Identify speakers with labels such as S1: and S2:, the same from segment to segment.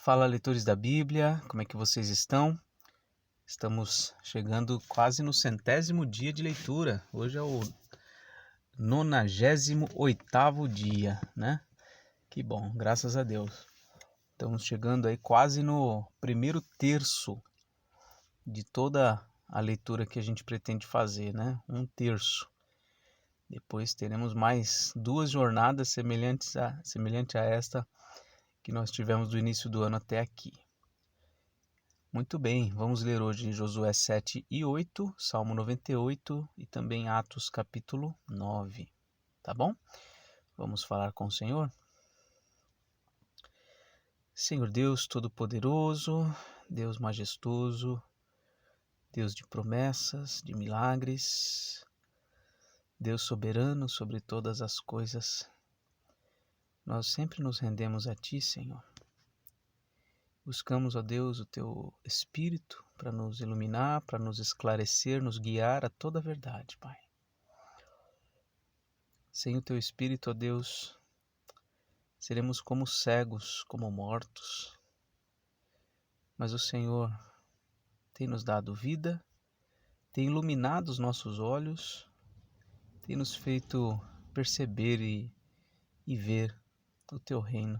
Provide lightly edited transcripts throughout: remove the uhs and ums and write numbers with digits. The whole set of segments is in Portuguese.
S1: Fala, leitores da Bíblia, como é que vocês estão? Estamos chegando quase no 100º dia de leitura. Hoje é o 98º dia, né? Que bom, graças a Deus. Estamos chegando aí quase no primeiro terço de toda a leitura que a gente pretende fazer, né? Um terço. Depois teremos mais 2 jornadas semelhante a esta que nós tivemos do início do ano até aqui. Muito bem, vamos ler hoje Josué 7 e 8, Salmo 98 e também Atos capítulo 9, tá bom? Vamos falar com o Senhor? Senhor Deus Todo-Poderoso, Deus majestoso, Deus de promessas, de milagres, Deus soberano sobre todas as coisas, nós sempre nos rendemos a Ti, Senhor. Buscamos, ó Deus, o Teu Espírito para nos iluminar, para nos esclarecer, nos guiar a toda a verdade, Pai. Sem o Teu Espírito, ó Deus, seremos como cegos, como mortos. Mas o Senhor tem nos dado vida, tem iluminado os nossos olhos, tem nos feito perceber e ver o Teu reino.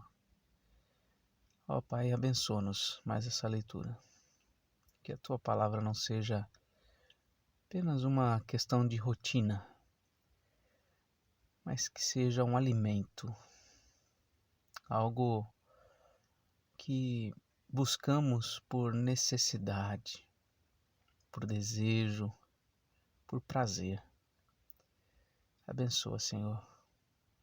S1: Ó Pai, abençoa-nos mais essa leitura. Que a Tua palavra não seja apenas uma questão de rotina, mas que seja um alimento, algo que buscamos por necessidade, por desejo, por prazer. Abençoa, Senhor,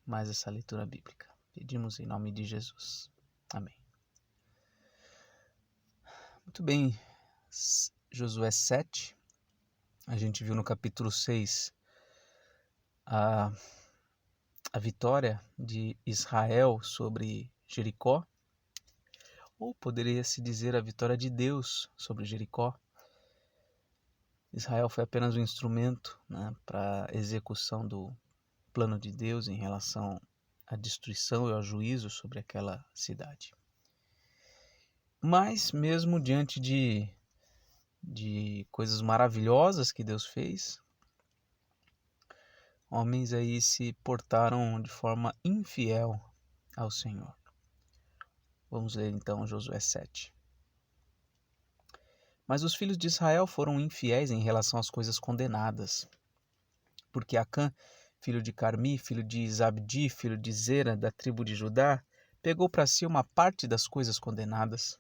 S1: mais essa leitura bíblica. Pedimos em nome de Jesus. Amém. Muito bem, Josué 7, a gente viu no capítulo 6 a vitória de Israel sobre Jericó, ou poderia-se dizer a vitória de Deus sobre Jericó. Israel foi apenas um instrumento, né, para a execução do plano de Deus em relação à destruição e ao juízo sobre aquela cidade. Mas mesmo diante de coisas maravilhosas que Deus fez, homens aí se portaram de forma infiel ao Senhor. Vamos ler então Josué 7. Mas os filhos de Israel foram infiéis em relação às coisas condenadas, porque Acã, filho de Carmi, filho de Zabdi, filho de Zera, da tribo de Judá, pegou para si uma parte das coisas condenadas.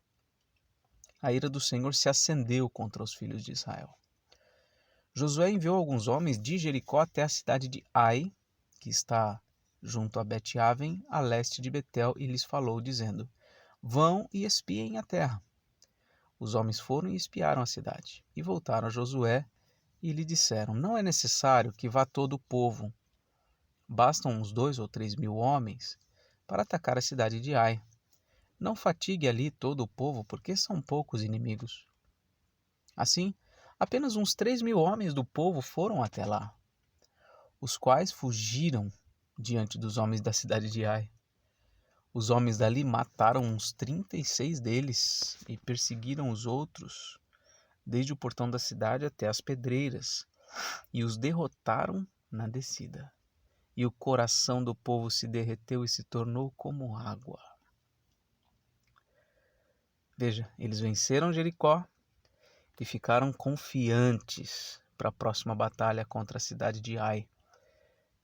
S1: A ira do Senhor se acendeu contra os filhos de Israel. Josué enviou alguns homens de Jericó até a cidade de Ai, que está junto a Bet-Aven, a leste de Betel, e lhes falou, dizendo: Vão e espiem a terra. Os homens foram e espiaram a cidade, e voltaram a Josué, e lhe disseram: Não é necessário que vá todo o povo. Bastam uns 2 ou 3 mil homens para atacar a cidade de Ai. Não fatigue ali todo o povo, porque são poucos inimigos. Assim, apenas uns 3 mil homens do povo foram até lá, os quais fugiram diante dos homens da cidade de Ai. Os homens dali mataram uns 36 deles e perseguiram os outros, desde o portão da cidade até as pedreiras, e os derrotaram na descida. E o coração do povo se derreteu e se tornou como água. Veja, eles venceram Jericó e ficaram confiantes para a próxima batalha contra a cidade de Ai.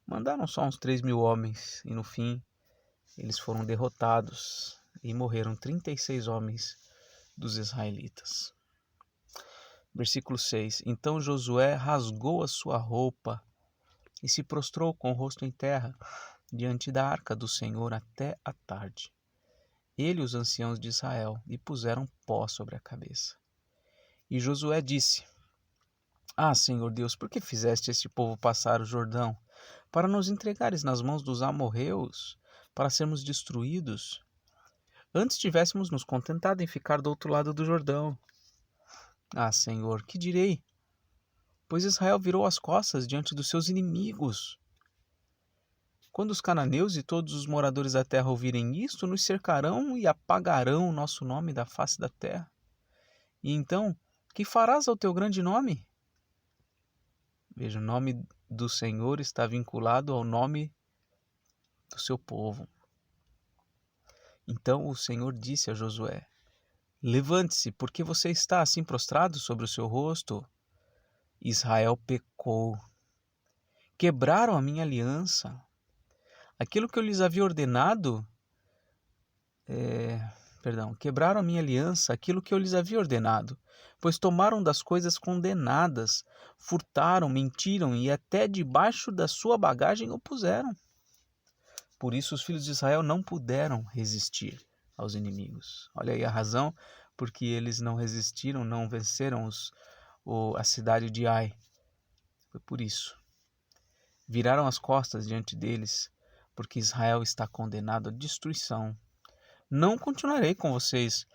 S1: Mandaram só uns 3 mil homens e no fim eles foram derrotados e morreram 36 homens dos israelitas. Versículo 6. Então Josué rasgou a sua roupa e se prostrou com o rosto em terra diante da arca do Senhor até a tarde. Ele e os anciãos de Israel lhe puseram pó sobre a cabeça. E Josué disse: Senhor Deus, por que fizeste este povo passar o Jordão, para nos entregares nas mãos dos amorreus, para sermos destruídos? Antes tivéssemos nos contentado em ficar do outro lado do Jordão. Senhor, que direi? Pois Israel virou as costas diante dos seus inimigos. Quando os cananeus e todos os moradores da terra ouvirem isto, nos cercarão e apagarão o nosso nome da face da terra. E então, que farás ao teu grande nome? Veja, o nome do Senhor está vinculado ao nome do seu povo. Então o Senhor disse a Josué: levante-se, porque você está assim prostrado sobre o seu rosto. Israel pecou. Quebraram a minha aliança. Aquilo que eu lhes havia ordenado, quebraram a minha aliança, aquilo que eu lhes havia ordenado, pois tomaram das coisas condenadas, furtaram, mentiram e até debaixo da sua bagagem o puseram. Por isso os filhos de Israel não puderam resistir aos inimigos. Olha aí a razão porque eles não resistiram, não venceram a cidade de Ai. Foi por isso. Viraram as costas diante deles, porque Israel está condenado à destruição. Não continuarei com vocês,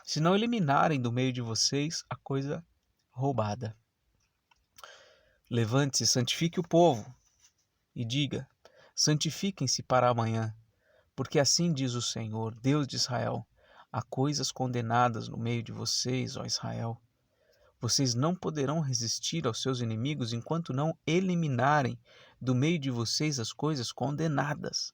S1: se não eliminarem do meio de vocês a coisa roubada. Levante-se, santifique o povo e diga: santifiquem-se para amanhã, porque assim diz o Senhor, Deus de Israel: há coisas condenadas no meio de vocês, ó Israel. Vocês não poderão resistir aos seus inimigos enquanto não eliminarem do meio de vocês as coisas condenadas.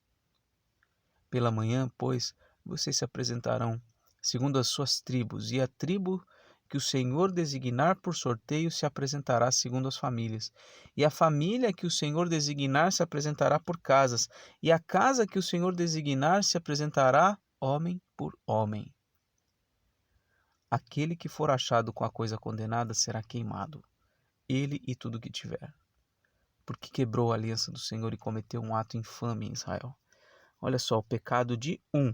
S1: Pela manhã, pois, vocês se apresentarão segundo as suas tribos, e a tribo que o Senhor designar por sorteio se apresentará segundo as famílias, e a família que o Senhor designar se apresentará por casas, e a casa que o Senhor designar se apresentará homem por homem. Aquele que for achado com a coisa condenada será queimado, ele e tudo que tiver, porque quebrou a aliança do Senhor e cometeu um ato infame em Israel. Olha só, o pecado de um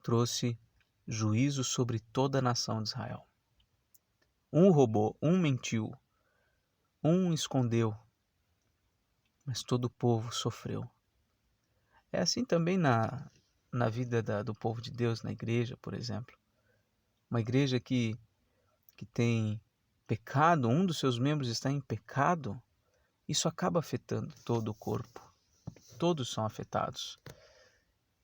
S1: trouxe juízo sobre toda a nação de Israel. Um roubou, um mentiu, um escondeu, mas todo o povo sofreu. É assim também na vida do povo de Deus, na igreja, por exemplo. Uma igreja que tem pecado, um dos seus membros está em pecado, isso acaba afetando todo o corpo. Todos são afetados.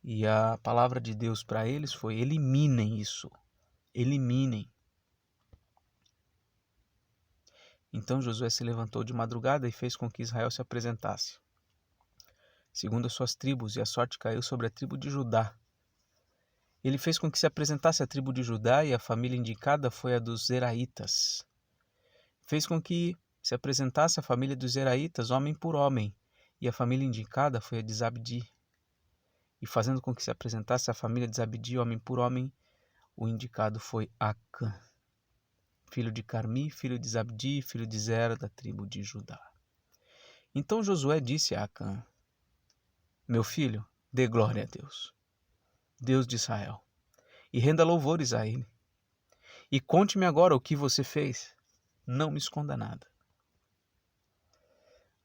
S1: E a palavra de Deus para eles foi: eliminem isso, eliminem. Então Josué se levantou de madrugada e fez com que Israel se apresentasse, segundo as suas tribos, e a sorte caiu sobre a tribo de Judá. Ele fez com que se apresentasse a tribo de Judá, e a família indicada foi a dos Zeraitas. Fez com que se apresentasse a família dos Zeraitas, homem por homem, e a família indicada foi a de Zabdi. E fazendo com que se apresentasse a família de Zabdi, homem por homem, o indicado foi Acã, filho de Carmi, filho de Zabdi, filho de Zera, da tribo de Judá. Então Josué disse a Acã: meu filho, dê glória a Deus, Deus de Israel, e renda louvores a ele. E conte-me agora o que você fez. Não me esconda nada.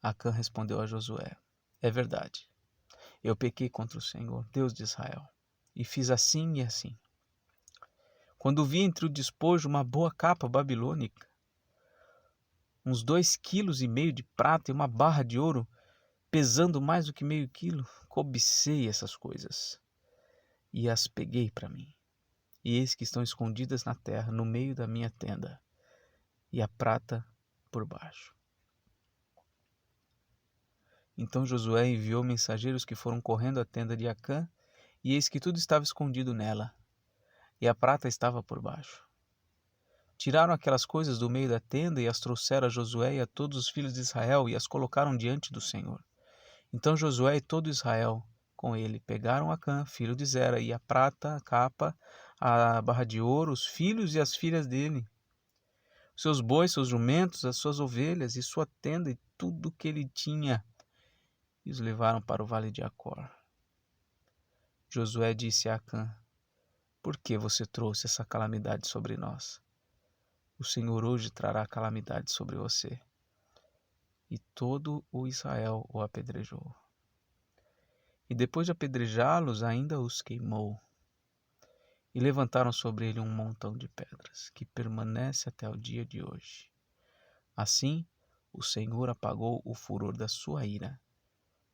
S1: Acã respondeu a Josué: é verdade. Eu pequei contra o Senhor, Deus de Israel, e fiz assim e assim. Quando vi entre o despojo uma boa capa babilônica, uns 2,5 quilos de prata e uma barra de ouro, pesando mais do que meio quilo, cobicei essas coisas e as peguei para mim. E eis que estão escondidas na terra, no meio da minha tenda, e a prata por baixo. Então Josué enviou mensageiros que foram correndo à tenda de Acã, e eis que tudo estava escondido nela, e a prata estava por baixo. Tiraram aquelas coisas do meio da tenda e as trouxeram a Josué e a todos os filhos de Israel e as colocaram diante do Senhor. Então Josué e todo Israel com ele pegaram Acã, filho de Zera, e a prata, a capa, a barra de ouro, os filhos e as filhas dele, seus bois, seus jumentos, as suas ovelhas e sua tenda e tudo que ele tinha, e os levaram para o vale de Acor. Josué disse a Acã: por que você trouxe essa calamidade sobre nós? O Senhor hoje trará calamidade sobre você. E todo o Israel o apedrejou. E depois de apedrejá-los, ainda os queimou. E levantaram sobre ele um montão de pedras, que permanece até o dia de hoje. Assim, o Senhor apagou o furor da sua ira,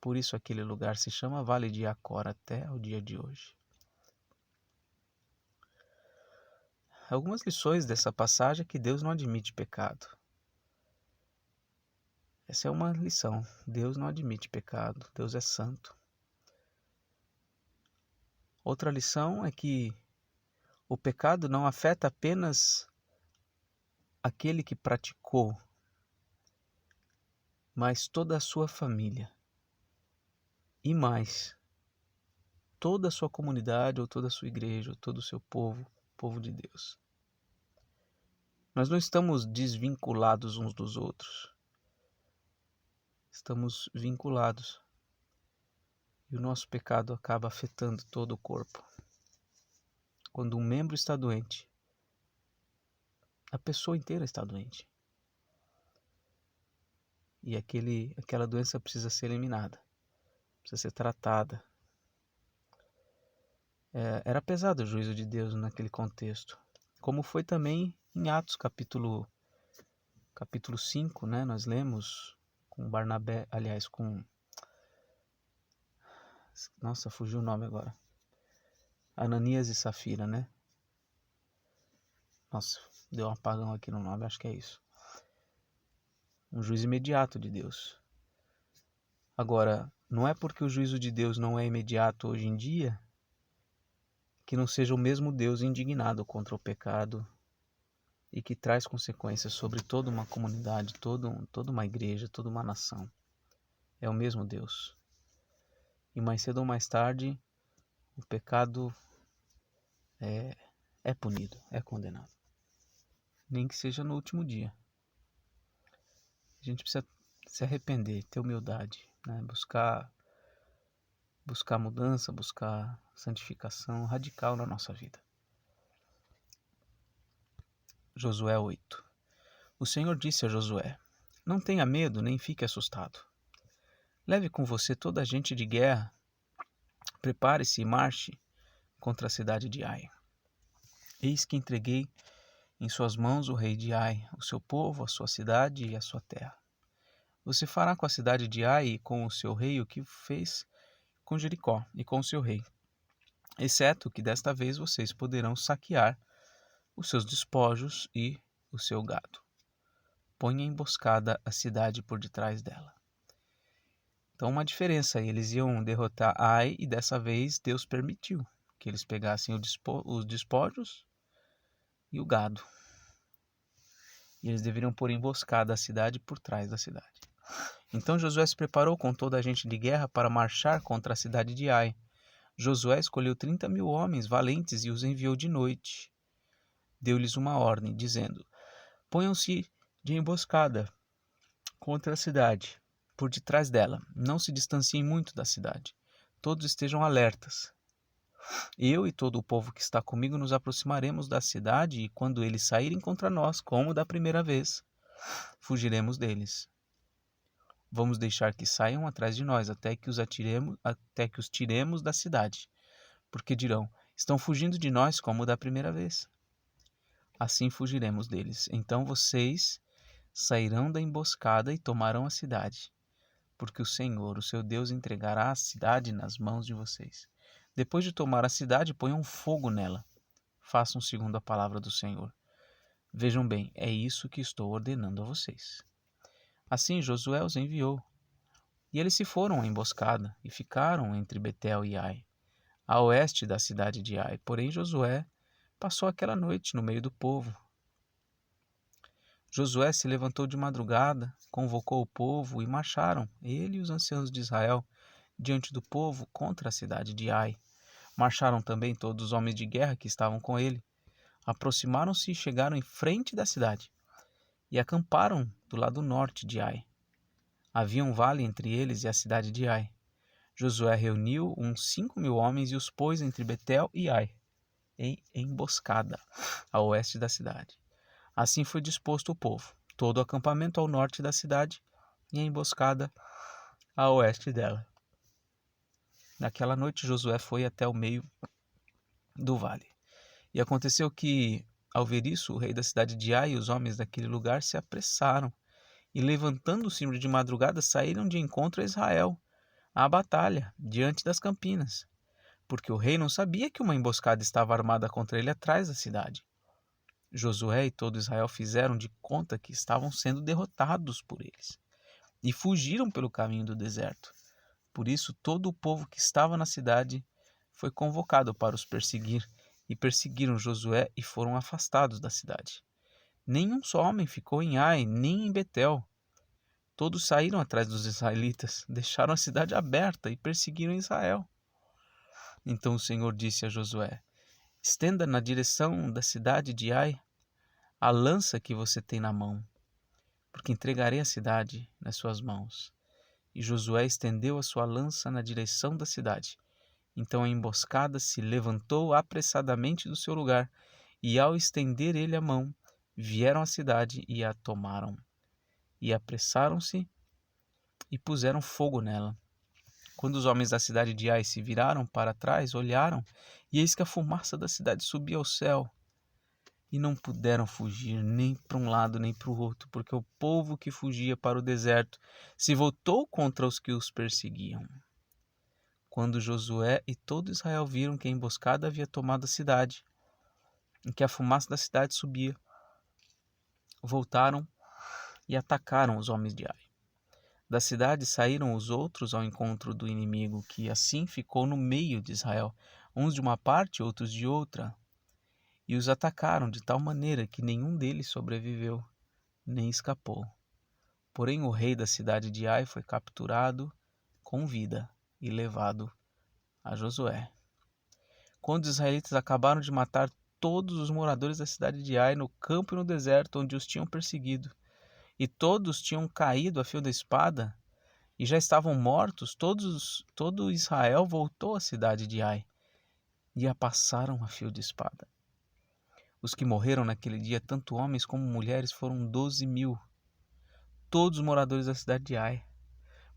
S1: Por isso aquele lugar se chama Vale de Acor até o dia de hoje. Algumas lições dessa passagem é que Deus não admite pecado. Essa é uma lição. Deus não admite pecado. Deus é santo. Outra lição é que o pecado não afeta apenas aquele que praticou, mas toda a sua família. E mais, toda a sua comunidade, ou toda a sua igreja, ou todo o seu povo, povo de Deus. Nós não estamos desvinculados uns dos outros. Estamos vinculados. E o nosso pecado acaba afetando todo o corpo. Quando um membro está doente, a pessoa inteira está doente. E aquela doença precisa ser eliminada, precisa ser tratada. Era pesado o juízo de Deus naquele contexto. Como foi também em Atos capítulo 5, né? Nós lemos com Barnabé, aliás, com... Nossa, fugiu o nome agora. Ananias e Safira, né? Nossa, deu um apagão aqui no nome, acho que é isso. Um juízo imediato de Deus. Agora, não é porque o juízo de Deus não é imediato hoje em dia que não seja o mesmo Deus indignado contra o pecado e que traz consequências sobre toda uma comunidade, toda uma igreja, toda uma nação. É o mesmo Deus. E mais cedo ou mais tarde, o pecado é punido, é condenado. Nem que seja no último dia. A gente precisa se arrepender, ter humildade, né? Buscar mudança, buscar santificação radical na nossa vida. Josué 8. O Senhor disse a Josué: Não tenha medo, nem fique assustado. Leve com você toda a gente de guerra. Prepare-se e marche contra a cidade de Ai. Eis que entreguei em suas mãos o rei de Ai, o seu povo, a sua cidade e a sua terra. Você fará com a cidade de Ai e com o seu rei o que fez com Jericó e com o seu rei, exceto que desta vez vocês poderão saquear os seus despojos e o seu gado. Ponha emboscada a cidade por detrás dela. Então, uma diferença, eles iam derrotar Ai e dessa vez Deus permitiu que eles pegassem os despojos e o gado. E eles deveriam pôr emboscada a cidade por trás da cidade. Então Josué se preparou com toda a gente de guerra para marchar contra a cidade de Ai. Josué escolheu 30.000 homens valentes e os enviou de noite. Deu-lhes uma ordem, dizendo: Ponham-se de emboscada contra a cidade, por detrás dela. Não se distanciem muito da cidade. Todos estejam alertas. Eu e todo o povo que está comigo nos aproximaremos da cidade e quando eles saírem contra nós, como da primeira vez, fugiremos deles. Vamos deixar que saiam atrás de nós até que os tiremos da cidade, porque dirão: estão fugindo de nós como da primeira vez. Assim fugiremos deles. Então vocês sairão da emboscada e tomarão a cidade, porque o Senhor, o seu Deus, entregará a cidade nas mãos de vocês. Depois de tomar a cidade, ponham fogo nela. Façam segundo a palavra do Senhor. Vejam bem, é isso que estou ordenando a vocês. Assim Josué os enviou. E eles se foram à emboscada e ficaram entre Betel e Ai, a oeste da cidade de Ai. Porém Josué passou aquela noite no meio do povo. Josué se levantou de madrugada, convocou o povo e marcharam, ele e os anciãos de Israel, diante do povo contra a cidade de Ai. Marcharam também todos os homens de guerra que estavam com ele. Aproximaram-se e chegaram em frente da cidade e acamparam do lado norte de Ai. Havia um vale entre eles e a cidade de Ai. Josué reuniu uns 5.000 homens e os pôs entre Betel e Ai, em emboscada, a oeste da cidade. Assim foi disposto o povo, todo o acampamento ao norte da cidade e a emboscada a oeste dela. Naquela noite Josué foi até o meio do vale. E aconteceu que, ao ver isso, o rei da cidade de Ai e os homens daquele lugar se apressaram e, levantando-se de madrugada, saíram de encontro a Israel, à batalha diante das campinas, porque o rei não sabia que uma emboscada estava armada contra ele atrás da cidade. Josué e todo Israel fizeram de conta que estavam sendo derrotados por eles e fugiram pelo caminho do deserto. Por isso, todo o povo que estava na cidade foi convocado para os perseguir, e perseguiram Josué e foram afastados da cidade. Nenhum só homem ficou em Ai, nem em Betel. Todos saíram atrás dos israelitas, deixaram a cidade aberta e perseguiram Israel. Então o Senhor disse a Josué: estenda na direção da cidade de Ai a lança que você tem na mão, porque entregarei a cidade nas suas mãos. E Josué estendeu a sua lança na direção da cidade. Então a emboscada se levantou apressadamente do seu lugar, e ao estender ele a mão, vieram à cidade e a tomaram. E apressaram-se e puseram fogo nela. Quando os homens da cidade de Ai se viraram para trás, olharam, e eis que a fumaça da cidade subia ao céu. E não puderam fugir nem para um lado nem para o outro, porque o povo que fugia para o deserto se voltou contra os que os perseguiam. Quando Josué e todo Israel viram que a emboscada havia tomado a cidade, e que a fumaça da cidade subia, voltaram e atacaram os homens de Ai. Da cidade saíram os outros ao encontro do inimigo, que assim ficou no meio de Israel, uns de uma parte, outros de outra, e os atacaram de tal maneira que nenhum deles sobreviveu, nem escapou. Porém o rei da cidade de Ai foi capturado com vida e levado a Josué. Quando os israelitas acabaram de matar todos os moradores da cidade de Ai no campo e no deserto onde os tinham perseguido, e todos tinham caído a fio da espada e já estavam mortos, todo Israel voltou à cidade de Ai e a passaram a fio de espada. Os que morreram naquele dia, tanto homens como mulheres, foram 12.000, todos os moradores da cidade de Ai,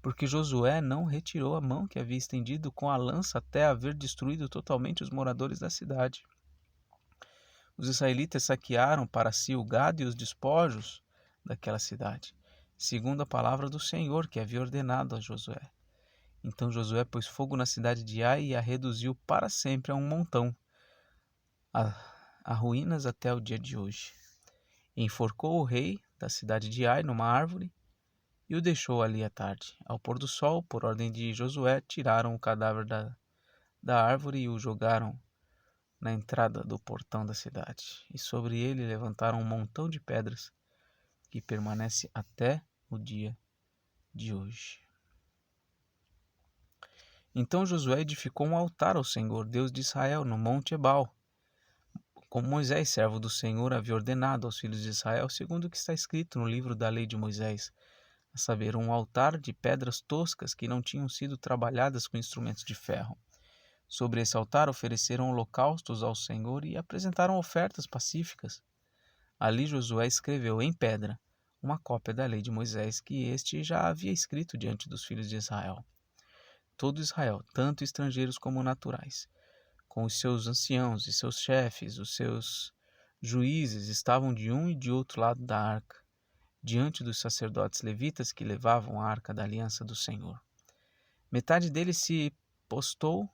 S1: porque Josué não retirou a mão que havia estendido com a lança até haver destruído totalmente os moradores da cidade. Os israelitas saquearam para si o gado e os despojos daquela cidade, segundo a palavra do Senhor que havia ordenado a Josué. Então Josué pôs fogo na cidade de Ai e a reduziu para sempre a um montão, a ruínas até o dia de hoje. Enforcou o rei da cidade de Ai numa árvore e o deixou ali à tarde. Ao pôr do sol, por ordem de Josué, tiraram o cadáver da árvore e o jogaram na entrada do portão da cidade. E sobre ele levantaram um montão de pedras que permanece até o dia de hoje. Então Josué edificou um altar ao Senhor, Deus de Israel, no monte Ebal, como Moisés, servo do Senhor, havia ordenado aos filhos de Israel, segundo o que está escrito no livro da lei de Moisés, a saber, um altar de pedras toscas que não tinham sido trabalhadas com instrumentos de ferro. Sobre esse altar ofereceram holocaustos ao Senhor e apresentaram ofertas pacíficas. Ali Josué escreveu em pedra uma cópia da lei de Moisés que este já havia escrito diante dos filhos de Israel. Todo Israel, tanto estrangeiros como naturais, com os seus anciãos e seus chefes, os seus juízes, estavam de um e de outro lado da arca, diante dos sacerdotes levitas que levavam a arca da aliança do Senhor. Metade deles se postou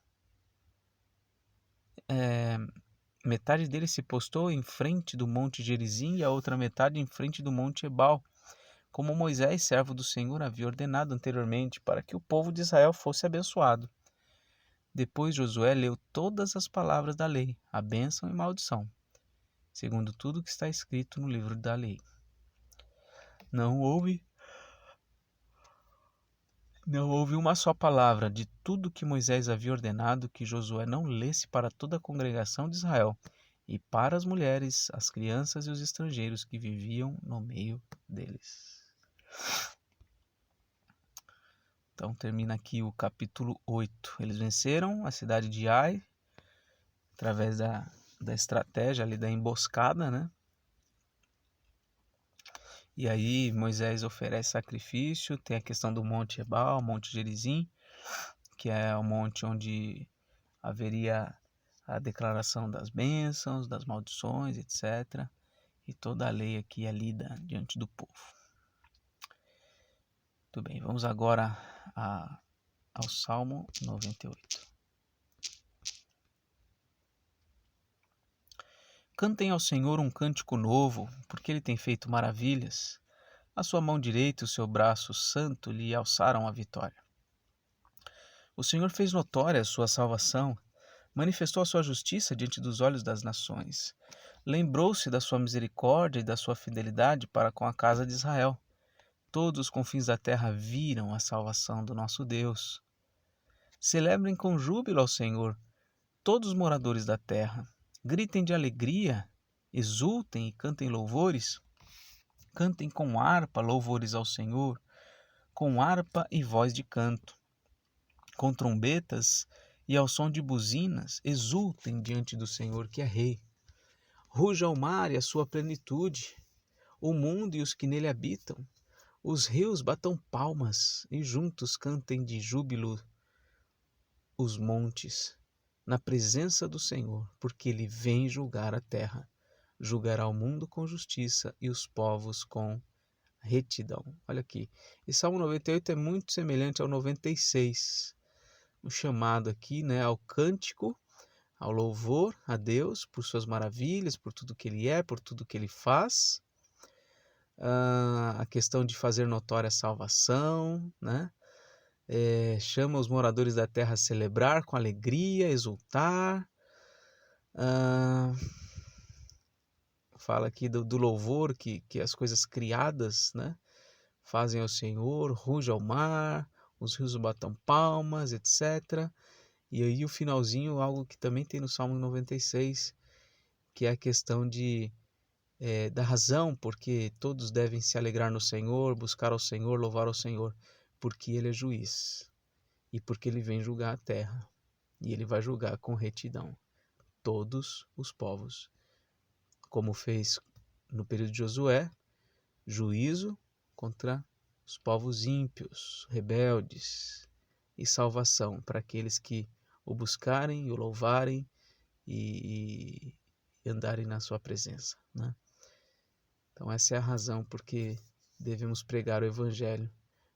S1: em frente do monte Gerizim e a outra metade em frente do monte Ebal, como Moisés, servo do Senhor, havia ordenado anteriormente, para que o povo de Israel fosse abençoado. Depois Josué leu todas as palavras da lei, a bênção e maldição, segundo tudo que está escrito no livro da lei. Não houve uma só palavra de tudo que Moisés havia ordenado que Josué não lesse para toda a congregação de Israel e para as mulheres, as crianças e os estrangeiros que viviam no meio deles. Então termina aqui o capítulo 8. Eles venceram a cidade de Ai através da estratégia ali da emboscada, né? E aí Moisés oferece sacrifício, tem a questão do Monte Ebal, Monte Gerizim, que é o monte onde haveria a declaração das bênçãos, das maldições, etc. E toda a lei aqui é lida diante do povo. Muito bem, vamos agora a ao Salmo 98. Cantem ao Senhor um cântico novo, porque Ele tem feito maravilhas. A sua mão direita e o seu braço santo lhe alçaram a vitória. O Senhor fez notória a sua salvação, manifestou a sua justiça diante dos olhos das nações. Lembrou-se da sua misericórdia e da sua fidelidade para com a casa de Israel. Todos os confins da terra viram a salvação do nosso Deus. Celebrem com júbilo ao Senhor, todos os moradores da terra. Gritem de alegria, exultem e cantem louvores. Cantem com harpa louvores ao Senhor, com harpa e voz de canto. Com trombetas e ao som de buzinas, exultem diante do Senhor que é Rei. Ruja o mar e a sua plenitude, o mundo e os que nele habitam. Os rios batam palmas e juntos cantem de júbilo os montes, na presença do Senhor, porque ele vem julgar a terra. Julgará o mundo com justiça e os povos com retidão. Olha aqui, esse Salmo 98 é muito semelhante ao 96. Um chamado aqui, né, ao cântico, ao louvor a Deus por suas maravilhas, por tudo que Ele é, por tudo que Ele faz. A questão de fazer notória a salvação, né? Chama os moradores da terra a celebrar com alegria, exultar. Fala aqui do louvor que as coisas criadas, né, fazem ao Senhor, ruja ao mar, os rios batam palmas, etc. E aí o finalzinho, algo que também tem no Salmo 96, que é a questão da razão, porque todos devem se alegrar no Senhor, buscar ao Senhor, louvar ao Senhor, porque Ele é juiz e porque Ele vem julgar a terra. E Ele vai julgar com retidão todos os povos, como fez no período de Josué, juízo contra os povos ímpios, rebeldes, e salvação para aqueles que o buscarem e o louvarem e andarem na sua presença, né? Então essa é a razão porque devemos pregar o Evangelho,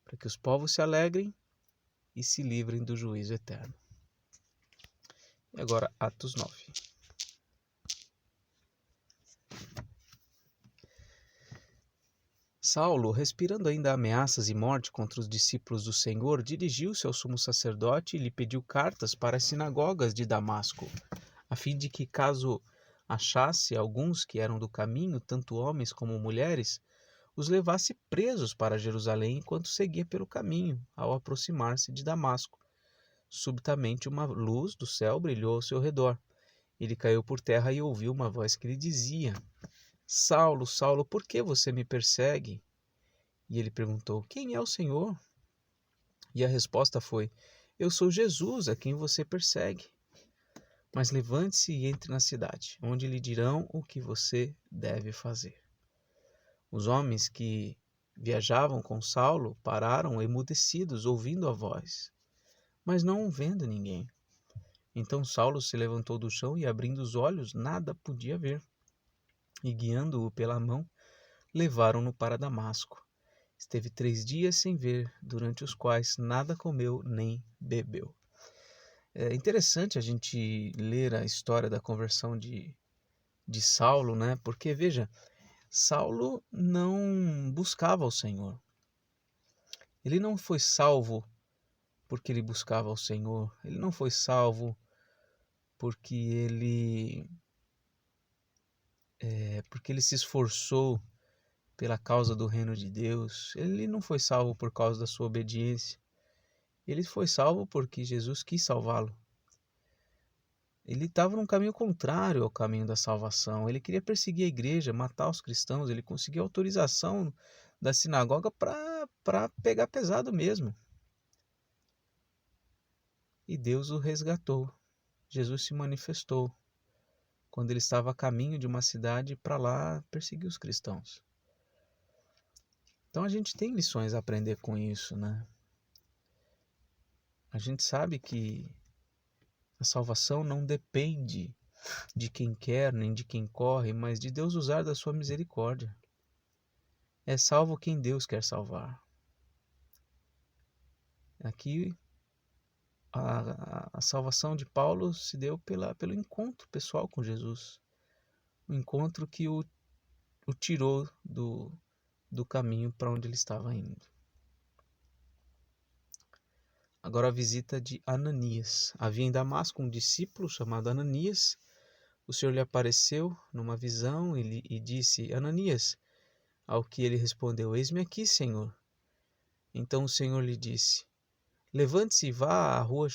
S1: para que os povos se alegrem e se livrem do juízo eterno. E agora Atos 9. Saulo, respirando ainda ameaças e morte contra os discípulos do Senhor, dirigiu-se ao sumo sacerdote e lhe pediu cartas para as sinagogas de Damasco, a fim de que, caso achasse alguns que eram do caminho, tanto homens como mulheres, os levasse presos para Jerusalém enquanto seguia pelo caminho, ao aproximar-se de Damasco. Subitamente uma luz do céu brilhou ao seu redor. Ele caiu por terra e ouviu uma voz que lhe dizia: Saulo, Saulo, por que você me persegue? E ele perguntou: Quem é o Senhor? E a resposta foi: Eu sou Jesus, a quem você persegue. Mas levante-se e entre na cidade, onde lhe dirão o que você deve fazer. Os homens que viajavam com Saulo pararam emudecidos, ouvindo a voz, mas não vendo ninguém. Então Saulo se levantou do chão e, abrindo os olhos, nada podia ver. E, guiando-o pela mão, levaram-no para Damasco. Esteve 3 dias sem ver, durante os quais nada comeu nem bebeu. É interessante a gente ler a história da conversão de Saulo, né? Porque, veja, Saulo não buscava o Senhor. Ele não foi salvo porque ele buscava o Senhor. Ele não foi salvo porque ele se esforçou pela causa do reino de Deus. Ele não foi salvo por causa da sua obediência. Ele foi salvo porque Jesus quis salvá-lo. Ele estava num caminho contrário ao caminho da salvação. Ele queria perseguir a igreja, matar os cristãos. Ele conseguiu autorização da sinagoga para pegar pesado mesmo. E Deus o resgatou. Jesus se manifestou quando ele estava a caminho de uma cidade para lá perseguir os cristãos. Então a gente tem lições a aprender com isso, né? A gente sabe que a salvação não depende de quem quer nem de quem corre, mas de Deus usar da sua misericórdia. É salvo quem Deus quer salvar. Aqui a salvação de Paulo se deu pelo encontro pessoal com Jesus. O encontro que o tirou do caminho para onde ele estava indo. Agora a visita de Ananias. Havia em Damasco um discípulo chamado Ananias. O Senhor lhe apareceu numa visão e disse: Ananias. Ao que ele respondeu: Eis-me aqui, Senhor. Então o Senhor lhe disse: Levante-se e vá à rua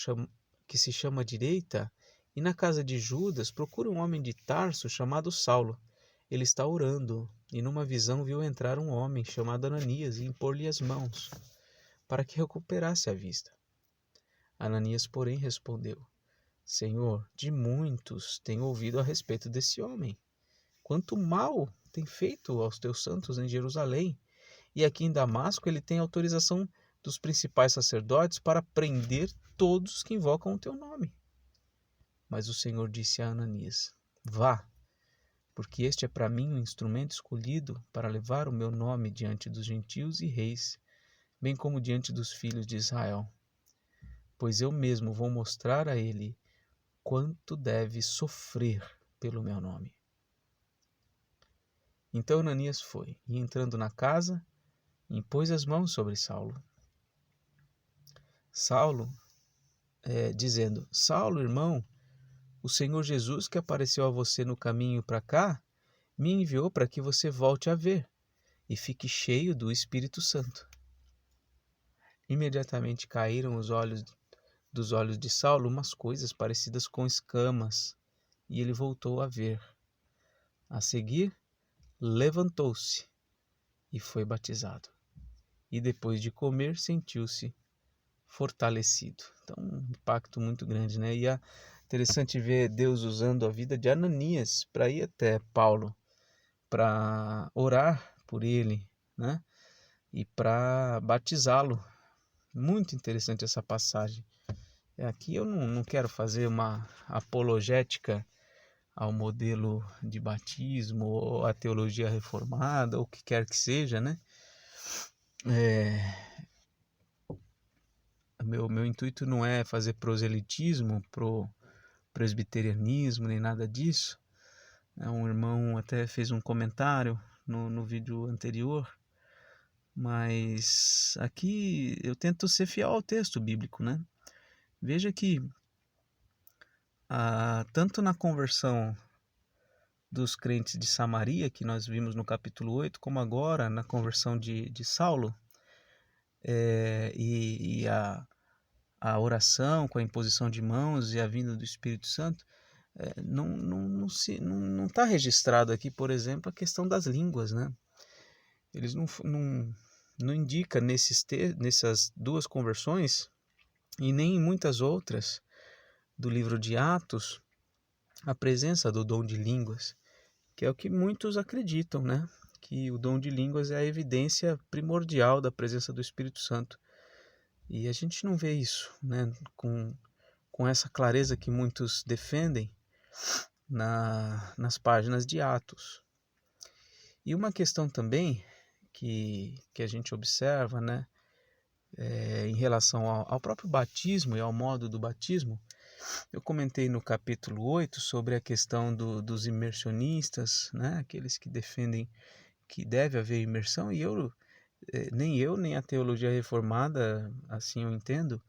S1: que se chama Direita, e na casa de Judas procure um homem de Tarso chamado Saulo. Ele está orando, e numa visão viu entrar um homem chamado Ananias e impor-lhe as mãos, para que recuperasse a vista. Ananias, porém, respondeu: Senhor, de muitos tenho ouvido a respeito desse homem. Quanto mal tem feito aos teus santos em Jerusalém, e aqui em Damasco ele tem autorização dos principais sacerdotes para prender todos que invocam o teu nome. Mas o Senhor disse a Ananias: Vá, porque este é para mim um instrumento escolhido para levar o meu nome diante dos gentios e reis, bem como diante dos filhos de Israel. Pois eu mesmo vou mostrar a ele quanto deve sofrer pelo meu nome. Então Ananias foi, e entrando na casa, impôs as mãos sobre Saulo. Dizendo: Saulo, irmão, o Senhor Jesus que apareceu a você no caminho para cá, me enviou para que você volte a ver e fique cheio do Espírito Santo. Imediatamente caíram dos olhos de Saulo umas coisas parecidas com escamas, e ele voltou a ver. A seguir, levantou-se e foi batizado. E depois de comer, sentiu-se fortalecido. Então, um impacto muito grande, né? E é interessante ver Deus usando a vida de Ananias para ir até Paulo, para orar por ele, né? E para batizá-lo. Muito interessante essa passagem. Aqui eu não quero fazer uma apologética ao modelo de batismo ou à teologia reformada, ou o que quer que seja, né? Meu intuito não é fazer proselitismo pro presbiterianismo, nem nada disso. Um irmão até fez um comentário no vídeo anterior, mas aqui eu tento ser fiel ao texto bíblico, né? Veja que tanto na conversão dos crentes de Samaria, que nós vimos no capítulo 8, como agora na conversão de Saulo, e a oração com a imposição de mãos e a vinda do Espírito Santo, não está registrado aqui, por exemplo, a questão das línguas, né? Eles não indica nessas duas conversões, e nem em muitas outras do livro de Atos, a presença do dom de línguas, que é o que muitos acreditam, né? Que o dom de línguas é a evidência primordial da presença do Espírito Santo. E a gente não vê isso, né? Com essa clareza que muitos defendem nas páginas de Atos. E uma questão também que a gente observa, né? Em relação ao próprio batismo e ao modo do batismo, eu comentei no capítulo 8 sobre a questão dos imersionistas, né? Aqueles que defendem que deve haver imersão, e nem a teologia reformada, assim eu entendo,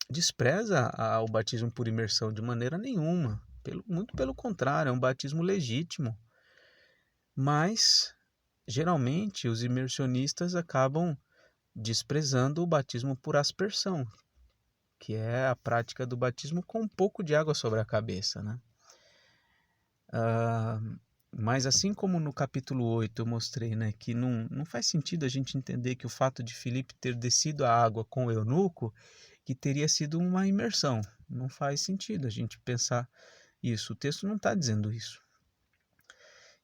S1: despreza o batismo por imersão de maneira nenhuma. Muito pelo contrário, é um batismo legítimo. Mas, geralmente, os imersionistas acabam desprezando o batismo por aspersão, que é a prática do batismo com um pouco de água sobre a cabeça, né? Mas assim como no capítulo 8 eu mostrei, né, que não faz sentido a gente entender que o fato de Filipe ter descido a água com o eunuco, que teria sido uma imersão. Não faz sentido a gente pensar isso. O texto não está dizendo isso.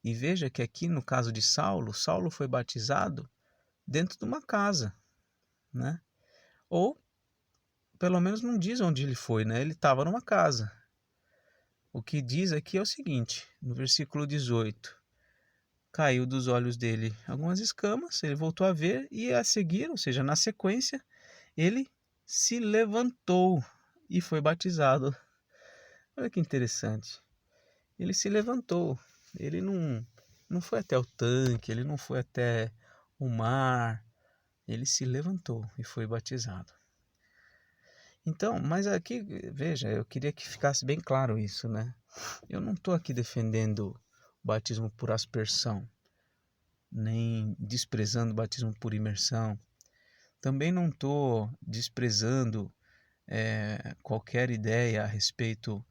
S1: E veja que aqui no caso de Saulo foi batizado dentro de uma casa, né? Ou, pelo menos não diz onde ele foi, né? Ele estava numa casa. O que diz aqui é o seguinte, no versículo 18, caiu dos olhos dele algumas escamas, ele voltou a ver, e a seguir, ou seja, na sequência, ele se levantou e foi batizado. Olha que interessante. Ele se levantou. Ele não foi até o tanque, ele não foi até o mar. Ele se levantou e foi batizado. Então, mas aqui, veja, eu queria que ficasse bem claro isso, né? Eu não estou aqui defendendo o batismo por aspersão, nem desprezando o batismo por imersão. Também não estou desprezando qualquer ideia a respeito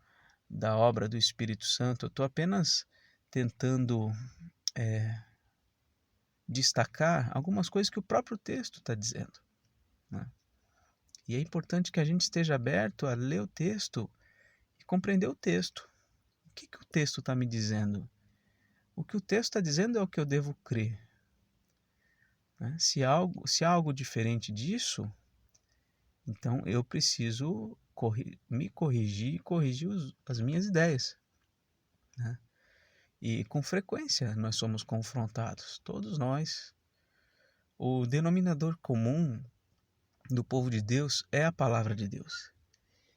S1: da obra do Espírito Santo. Eu estou apenas tentando destacar algumas coisas que o próprio texto está dizendo, né? E é importante que a gente esteja aberto a ler o texto e compreender o texto. O que o texto está me dizendo? O que o texto está dizendo é o que eu devo crer, né? Se há algo diferente disso, então eu preciso me corrigir e corrigir as minhas ideias, né? E com frequência nós somos confrontados, todos nós. O denominador comum do povo de Deus é a palavra de Deus.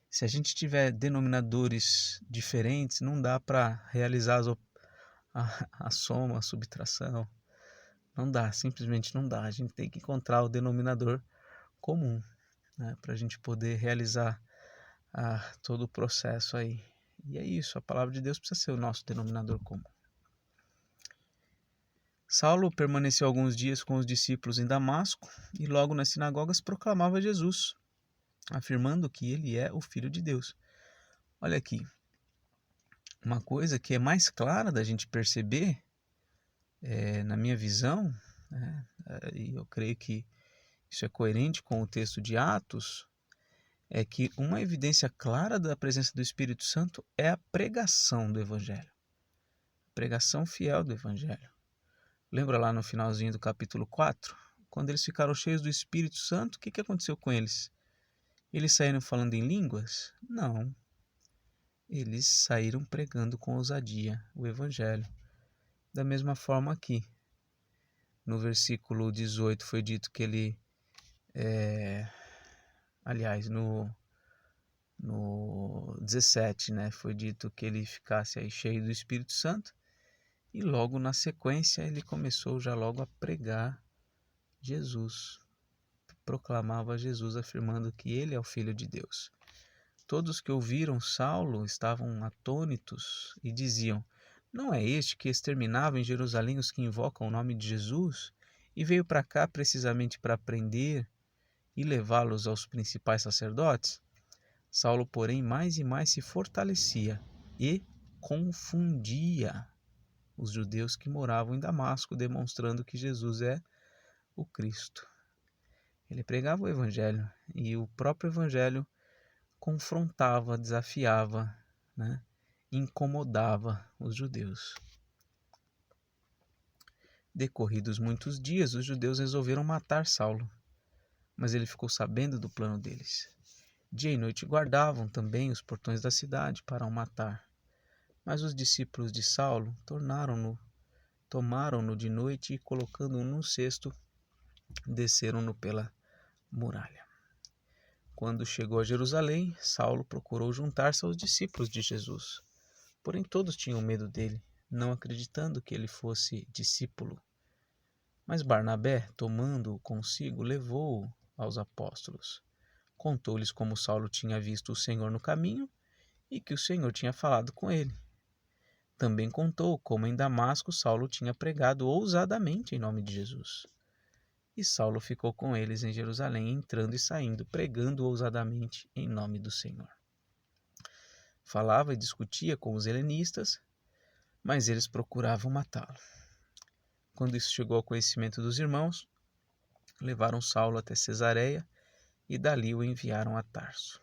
S1: Se a gente tiver denominadores diferentes, não dá para realizar a soma, a subtração. Não dá, simplesmente não dá. A gente tem que encontrar o denominador comum, né, para a gente poder realizar todo o processo aí. E é isso, a palavra de Deus precisa ser o nosso denominador comum. Saulo permaneceu alguns dias com os discípulos em Damasco e logo nas sinagogas proclamava Jesus, afirmando que ele é o Filho de Deus. Olha aqui, uma coisa que é mais clara da gente perceber, na minha visão, né, e eu creio que isso é coerente com o texto de Atos, é que uma evidência clara da presença do Espírito Santo é a pregação do Evangelho, a pregação fiel do Evangelho. Lembra lá no finalzinho do capítulo 4? Quando eles ficaram cheios do Espírito Santo, o que aconteceu com eles? Eles saíram falando em línguas? Não. Eles saíram pregando com ousadia o Evangelho. Da mesma forma aqui. No versículo 18 foi dito que ele... aliás, no 17, né, foi dito que ele ficasse aí cheio do Espírito Santo. E logo na sequência ele começou já logo a pregar Jesus. Proclamava Jesus, afirmando que ele é o Filho de Deus. Todos que ouviram Saulo estavam atônitos e diziam: não é este que exterminava em Jerusalém os que invocam o nome de Jesus e veio para cá precisamente para prender e levá-los aos principais sacerdotes? Saulo, porém, mais e mais se fortalecia e confundia os judeus que moravam em Damasco, demonstrando que Jesus é o Cristo. Ele pregava o Evangelho e o próprio Evangelho confrontava, desafiava, né, incomodava os judeus. Decorridos muitos dias, os judeus resolveram matar Saulo, mas ele ficou sabendo do plano deles. Dia e noite guardavam também os portões da cidade para o matar. Mas os discípulos de Saulo tomaram-no de noite e, colocando-o num cesto, desceram-no pela muralha. Quando chegou a Jerusalém, Saulo procurou juntar-se aos discípulos de Jesus. Porém todos tinham medo dele, não acreditando que ele fosse discípulo. Mas Barnabé, tomando-o consigo, levou-o aos apóstolos. Contou-lhes como Saulo tinha visto o Senhor no caminho e que o Senhor tinha falado com ele. Também contou como em Damasco Saulo tinha pregado ousadamente em nome de Jesus. E Saulo ficou com eles em Jerusalém, entrando e saindo, pregando ousadamente em nome do Senhor. Falava e discutia com os helenistas, mas eles procuravam matá-lo. Quando isso chegou ao conhecimento dos irmãos, levaram Saulo até Cesareia e dali o enviaram a Tarso.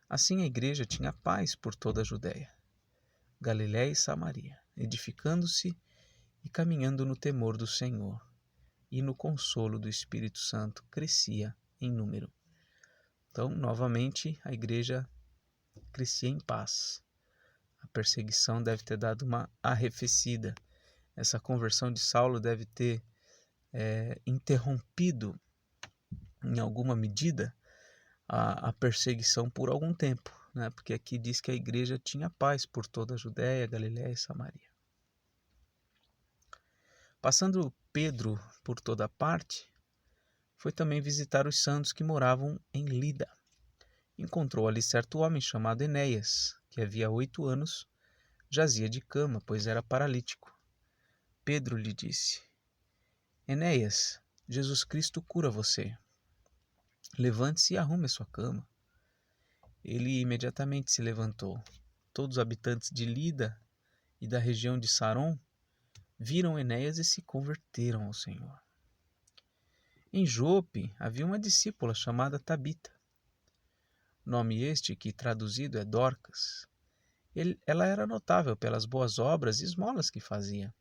S1: Assim a igreja tinha paz por toda a Judéia, Galiléia e Samaria, edificando-se e caminhando no temor do Senhor, e no consolo do Espírito Santo crescia em número. Então, novamente, a igreja crescia em paz. A perseguição deve ter dado uma arrefecida. Essa conversão de Saulo deve ter interrompido em alguma medida, a perseguição por algum tempo, né? Porque aqui diz que a igreja tinha paz por toda a Judéia, Galiléia e Samaria. Passando Pedro por toda parte, foi também visitar os santos que moravam em Lida. Encontrou ali certo homem chamado Enéas, que havia 8 anos jazia de cama, pois era paralítico. Pedro lhe disse: Enéas, Jesus Cristo cura você. Levante-se e arrume a sua cama. Ele imediatamente se levantou. Todos os habitantes de Lida e da região de Saron viram Enéas e se converteram ao Senhor. Em Jope havia uma discípula chamada Tabita, nome este que traduzido é Dorcas. Ela era notável pelas boas obras e esmolas que fazia.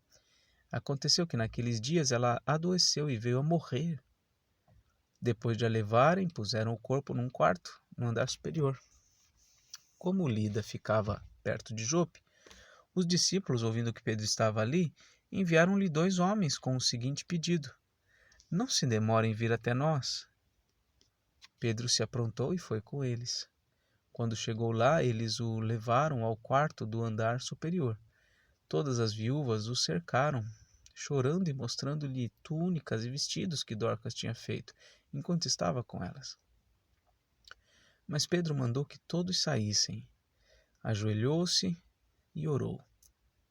S1: Aconteceu que naqueles dias ela adoeceu e veio a morrer. Depois de a levarem, puseram o corpo num quarto, no andar superior. Como Lida ficava perto de Jope, os discípulos, ouvindo que Pedro estava ali, enviaram-lhe 2 homens com o seguinte pedido: Não se demore em vir até nós. Pedro se aprontou e foi com eles. Quando chegou lá, eles o levaram ao quarto do andar superior. Todas as viúvas o cercaram, chorando e mostrando-lhe túnicas e vestidos que Dorcas tinha feito, enquanto estava com elas. Mas Pedro mandou que todos saíssem. Ajoelhou-se e orou.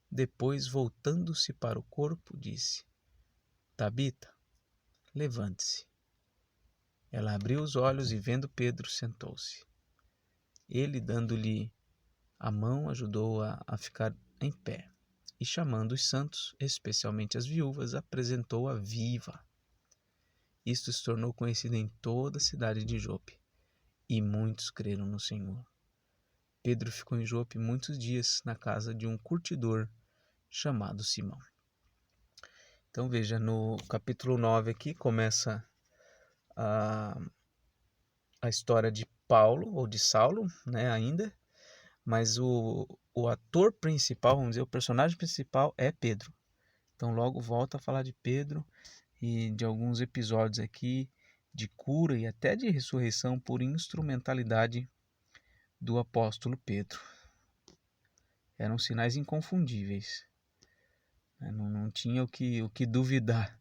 S1: Depois, voltando-se para o corpo, disse: Tabita, levante-se. Ela abriu os olhos e, vendo Pedro, sentou-se. Ele, dando-lhe a mão, ajudou-a a ficar em pé. E, chamando os santos, especialmente as viúvas, apresentou-a viva. Isto se tornou conhecido em toda a cidade de Jope, e muitos creram no Senhor. Pedro ficou em Jope muitos dias na casa de um curtidor chamado Simão. Então veja, no capítulo 9 aqui começa a história de Paulo, ou de Saulo, né, ainda, mas o ator principal, vamos dizer, o personagem principal é Pedro. Então logo volta a falar de Pedro e de alguns episódios aqui de cura e até de ressurreição por instrumentalidade do apóstolo Pedro. Eram sinais inconfundíveis. Não tinha o que duvidar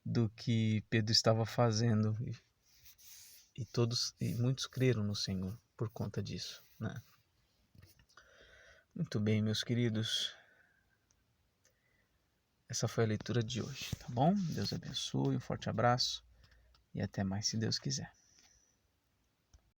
S1: do que Pedro estava fazendo. E muitos creram no Senhor por conta disso, né? Muito bem, meus queridos. Essa foi a leitura de hoje, tá bom? Deus abençoe, um forte abraço e até mais, se Deus quiser.